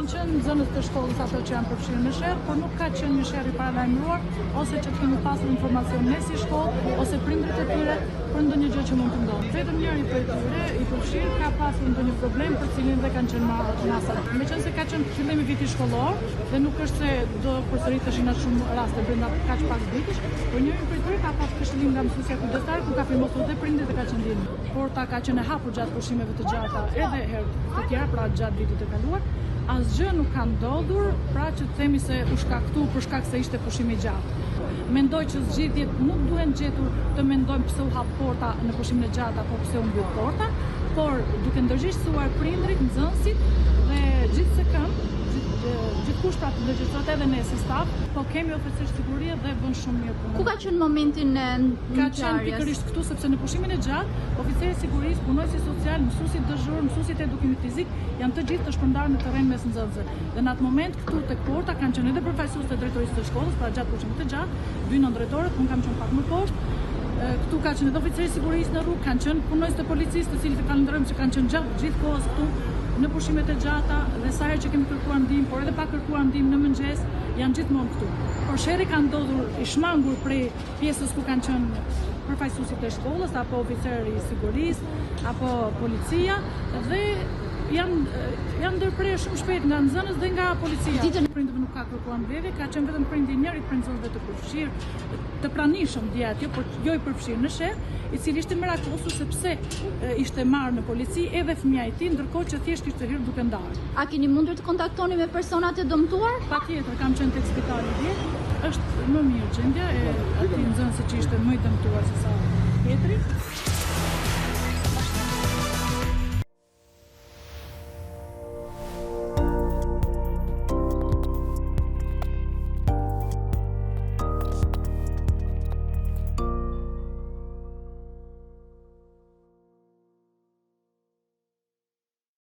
kanë qenë nxënës të shkollës ato që janë përfshirë në sherr, por nuk ka qenë një sherr i paralajmëruar ose që të kemi pasur informacion ne si shkollë ose prindërit e tyre për ndonjë gjë që mund të ndodhë. Vetëm njëri prej tyre i përfshirë ka pasur ndonjë problem për cilin dhe kanë qenë masa. Meqense ka qenë fillimi viti shkollor dhe nuk është se do përsëriteshin atë shumë raste brenda kaq pak ditësh, por njëri prej tyre ka pasur këshillim nga mësuesja kujdestar ku ka firmosur dhe prindërit e ka qenë ndjen. Porta ka qenë e hapur gjatë pushimeve të gjata edhe herë të tjera, pra gjatë vitit të kaluar. Asgjë nuk ka ndodhur, pra që të themi se u shkaktu për shkak se ishte pushim i gjatë. Mendoj që zgjidhjet nuk duhen gjetur të mendojmë pse u hap porta në pushimin e gjatë apo pse u mbyll porta, por duke ndërgjegjësuar prindrit, nxënësit dhe gjithkush pra të ndërgjegjësohet edhe ne si staf, po kemi oficer sigurie dhe bën shumë mirë punën. Ku ka qenë momentin e Ka qenë pikërisht këtu sepse në pushimin e gjatë, oficeri i sigurisë, punojësi social, mësuesit dëzhur, mësuesit e edukimit fizik janë të gjithë të shpërndarë në terren mes nxënësve. Dhe në atë moment këtu tek porta kanë qenë edhe përfaqësues të drejtorisë së shkollës, pra gjatë pushimit të gjatë, 2 nëndrejtorët, unë kam qenë pak më poshtë. Këtu ka qenë edhe oficeri i sigurisë në rrugë, kanë qenë punojës të policisë, të cilët e falenderojmë që kanë qenë gjatë gjithkohës këtu në pushimet e gjata dhe sa herë që kemi kërkuar ndihmë, por edhe pa kërkuar ndihmë në mëngjes, janë gjithmonë këtu. Por sherri ka ndodhur i shmangur prej pjesës ku kanë qenë përfaqësuesit e shkollës apo oficeri i sigurisë apo policia dhe janë ndërprerë shumë shpejt nga nxënës dhe nga policia. Prindëve nuk ka kërkuar mbledhje, ka qenë vetëm prindi i njërit prej nxënësve të përfshirë, të pranishëm djatë, por jo i përfshirë në sherr, i cili ishte merakosur sepse ishte marrë në polici edhe fëmia i tij, ndërkohë që thjesht ishte hyrë duke ndarë. A keni mundur të kontaktoni me personat e dëmtuar? Patjetër, kam qenë tek spitali dje. Është më mirë gjendja e atij nxënësi që ishte më i dëmtuar se sa tjetri.